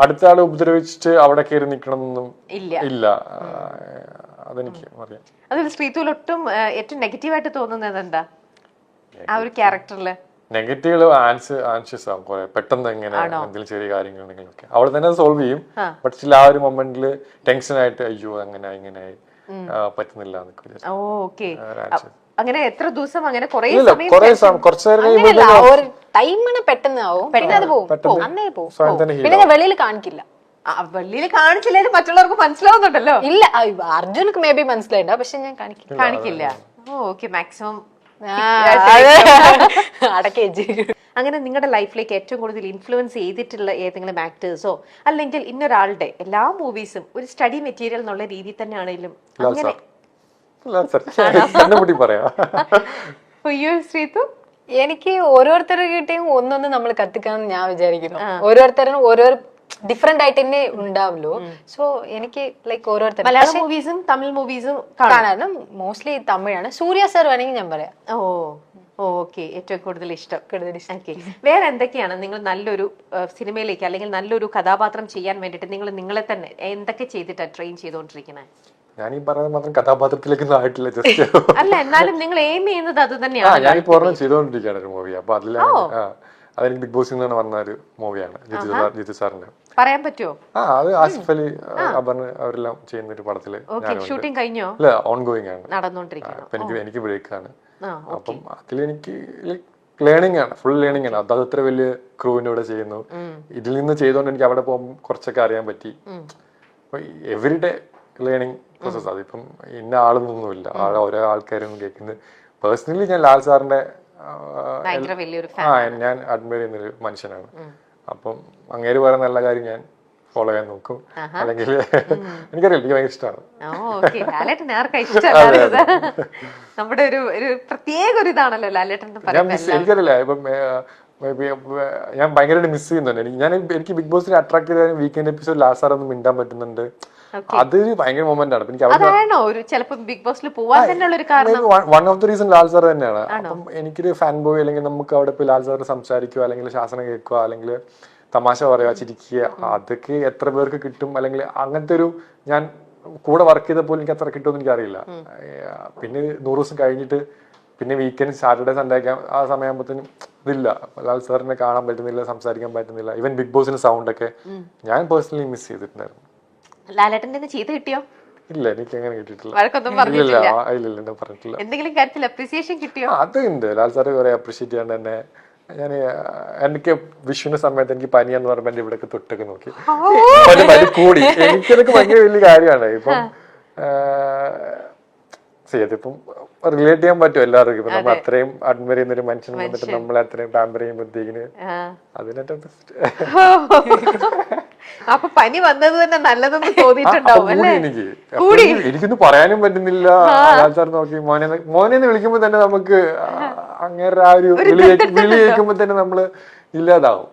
അടുത്ത ആളെ ഉപദ്രവിച്ചിട്ട് അവിടെ കയറി നിൽക്കണമെന്നൊന്നും ഇല്ല. അതെനിക്ക് അറിയാം. അതിൽ ശ്രീതുവിൽ ഒട്ടും ഏറ്റവും നെഗറ്റീവായിട്ട് തോന്നുന്നത് എന്താ ആ ഒരു ക്യാരക്ടറില്? നെഗറ്റീവ് ആൻഷ്യസ് ആവും കുറെ പെട്ടെന്ന്. എങ്ങനെ എന്തെങ്കിലും ചെറിയ കാര്യങ്ങൾ ഉണ്ടെങ്കിലും ഒക്കെ അവൾ തന്നെ സോൾവ് ചെയ്യും. ബട്ട് ചില ആ ഒരു മൊമെന്റില് ടെൻഷൻ ആയിട്ട് അയ്യോ അങ്ങനെ ഇങ്ങനെയായി പറ്റുന്നില്ല എന്നൊക്കെ. അങ്ങനെ എത്ര ദിവസം അങ്ങനെ പെട്ടെന്ന് ആവും, പിന്നെ അത് പോകും, അന്നേ പോകും. പിന്നെ ഞാൻ വെളിയിൽ കാണിക്കില്ല. വെളിയിൽ കാണിച്ചില്ലേലും മറ്റുള്ളവർക്ക് മനസ്സിലാവുന്നുണ്ടല്ലോ. ഇല്ല, അർജുനക്ക് മേ ബി മനസ്സിലായില്ല, പക്ഷെ ഞാൻ കാണിക്കില്ല. ഓക്കെ, മാക്സിമം അടക്കേ. അങ്ങനെ നിങ്ങളുടെ ലൈഫിലേക്ക് ഏറ്റവും കൂടുതൽ ഇൻഫ്ലുവൻസ് ചെയ്തിട്ടുള്ള ഏതെങ്കിലും ആക്ടേഴ്സോ അല്ലെങ്കിൽ ഇന്നൊരാളുടെ എല്ലാ മൂവീസും ഒരു സ്റ്റഡി മെറ്റീരിയൽ എന്നുള്ള രീതിയിൽ തന്നെ ആണെങ്കിലും അങ്ങനെ ശ്രീതു? എനിക്ക് ഓരോരുത്തരുടെ കിട്ടിയും ഒന്നൊന്ന് നമ്മൾ കത്തിക്കാന്ന് ഞാൻ വിചാരിക്കുന്നു. ഓരോരുത്തരും ഓരോ ഡിഫറെന്റ് ആയിട്ട് തന്നെ ഉണ്ടാവുമല്ലോ. സോ എനിക്ക് ലൈക്ക് ഓരോരുത്തർ മലയാളം മൂവീസും തമിഴ് മൂവീസും കാണാനും മോസ്റ്റ്ലി തമിഴാണ്. സൂര്യ സർ വേണമെങ്കിൽ ഞാൻ പറയാം. ഓക്കെ, ഏറ്റവും കൂടുതൽ ഇഷ്ടം. വേറെ എന്തൊക്കെയാണ് നിങ്ങൾ നല്ലൊരു സിനിമയിലേക്ക് അല്ലെങ്കിൽ നല്ലൊരു കഥാപാത്രം ചെയ്യാൻ വേണ്ടിട്ട് നിങ്ങൾ നിങ്ങളെ തന്നെ എന്തൊക്കെ ചെയ്തിട്ടാണ് ട്രെയിൻ ചെയ്തുകൊണ്ടിരിക്കുന്നത്? ഞാൻ ഈ പറയുന്നത് മാത്രം കഥാപാത്രത്തിലേക്ക് ആയിട്ടില്ല, ജസ്റ്റ് അല്ല, എന്നാലും നിങ്ങൾ എയിം ചെയ്യുന്നത് അത് തന്നെയാണ്. ഞാനിപ്പോ ചെയ്തുകൊണ്ടിരിക്കുകയാണ് ഒരു മൂവി. അപ്പൊ അതെനിക്ക് ബിഗ് ബോസിൽ നിന്ന് വന്ന ഒരു മൂവിയാണ്, ജിത്തു സാറിന്റെ. പറയാൻ പറ്റുമോ? അത് ആസിഫ് അലി, അപർണ അവരെല്ലാം ചെയ്യുന്ന ഒരു പടത്തില്. ഷൂട്ടിംഗ് കഴിഞ്ഞോ? ഇല്ല, ഓൺഗോയിങ് ആണ്, നടന്നുകൊണ്ടിരിക്കുന്നത്. എനിക്ക് ബ്രേക്കാണ്. അപ്പം അതിലെനിക്ക് ലേണിംഗ് ആണ്, ഫുൾ ലേണിംഗ് ആണ്. അത് അത്ര വലിയ ക്രൂവിന്റെ കൂടെ ചെയ്യുന്നു. ഇതിൽ നിന്ന് ചെയ്തോണ്ട് എനിക്ക് അവിടെ പോകുമ്പോൾ കുറച്ചൊക്കെ അറിയാൻ പറ്റി. Everyday learning process. അതിപ്പം ഇന്ന ആളൊന്നുമില്ല, ഓരോ ആൾക്കാരും കേൾക്കുന്നത്. പേഴ്സണലി ഞാൻ ലാൽ സാറിന്റെ ഞാൻ അഡ്മയർ ചെയ്യുന്നൊരു മനുഷ്യനാണ്. അപ്പം അങ്ങേര് പറയുന്ന നല്ല കാര്യം ഞാൻ ഫോളോ ചെയ്യാൻ നോക്കും. അല്ലെങ്കിൽ എനിക്കറിയില്ല, എനിക്ക് ഭയങ്കര ഇഷ്ടമാണ്. നമ്മുടെ ഒരു പ്രത്യേക ഒരു ഇതാണല്ലോ ലാലേട്ടൻ. എനിക്കറിയില്ല, ഇപ്പം ഞാൻ ഭയങ്കരമായിട്ട് മിസ് ചെയ്യുന്നുണ്ട്. എനിക്ക് ബിഗ് ബോസിനെ അട്രാക്ട് ചെയ്ത വീക്കെൻഡ് എപ്പിസോഡ് ലാസ്റ്റ് സാർ ഒന്ന് മിണ്ടാൻ പറ്റുന്നുണ്ട്. അതൊരു ഭയങ്കര മൊമെന്റ് ആണ്. One of the reason Lal sir തന്നെയാണ്. അപ്പം എനിക്കൊരു ഫാൻ ബോയ് അല്ലെങ്കിൽ നമുക്ക് അവിടെ പോയി ലാൽ സാർ സംസാരിക്കുക, അല്ലെങ്കിൽ ശാസനം കേൾക്കുക, അല്ലെങ്കിൽ തമാശ പറയുക, ചിരിക്കുക, അതൊക്കെ എത്ര പേർക്ക് കിട്ടും? അല്ലെങ്കിൽ അങ്ങനത്തെ ഒരു, ഞാൻ കൂടെ വർക്ക് ചെയ്തപ്പോൾ എനിക്ക് അത്ര കിട്ടുമെന്ന് എനിക്കറിയില്ല. പിന്നെ 100 ദിവസം കഴിഞ്ഞിട്ട് പിന്നെ വീക്കെൻഡ് സാറ്റർഡേ സൺഡേ ഒക്കെ ആ സമയമാകുമ്പോഴത്തേനും ഇതില്ല, ലാൽ സാറിനെ കാണാൻ പറ്റുന്നില്ല, സംസാരിക്കാൻ പറ്റുന്നില്ല. ഈവൻ ബിഗ് ബോസിന്റെ സൗണ്ട് ഒക്കെ ഞാൻ പേഴ്സണലി മിസ് ചെയ്തിട്ടുണ്ടായിരുന്നു. ലാലേട്ടന്റെ ചീത്ത കിട്ടിയോ? ഇല്ല, എനിക്ക് അങ്ങനെ കിട്ടിയിട്ടില്ല. പറഞ്ഞിട്ടില്ല. എന്തെങ്കിലും കാര്യത്തിൽ അപ്രീസിയേഷൻ കിട്ടിയോ? അതുണ്ട്. ലാൽ സാറ് കുറെ അപ്രീഷിയേറ്റ് ചെയ്യാണ്ട് തന്നെ. ഞാൻ എനിക്ക് വിഷുവിന്റെ സമയത്ത് എനിക്ക് പനിയെന്ന് പറയുമ്പോ എന്റെ ഇവിടേക്ക് തൊട്ടൊക്കെ നോക്കി കൂടി. എനിക്കതൊക്കെ ഭയങ്കര വലിയ കാര്യമാണ്. ഇപ്പം ഇതിപ്പം റിലേറ്റ് ചെയ്യാൻ പറ്റും എല്ലാവർക്കും. ഇപ്പൊ നമ്മൾ അത്രയും അഡ്മയർ ചെയ്യുന്ന ഒരു മനുഷ്യൻ വന്നിട്ട് നമ്മൾ അത്രയും പാമ്പർ ചെയ്യുമ്പോഴത്തേക്കിന് അതിനേറ്റവും ബെസ്റ്റ്. അപ്പൊ പനി വന്നത് തന്നെ നല്ലതെന്ന് തോന്നിയിട്ടുണ്ടാവും. എനിക്കൊന്നും പറയാനും പറ്റുന്നില്ല. ആൾക്കാർ നോക്കി മോനെന്ന് വിളിക്കുമ്പോ തന്നെ നമുക്ക് അങ്ങനെ ആ ഒരു വിളി കേൾക്കുമ്പോ തന്നെ നമ്മള് ഇല്ലാതാവും.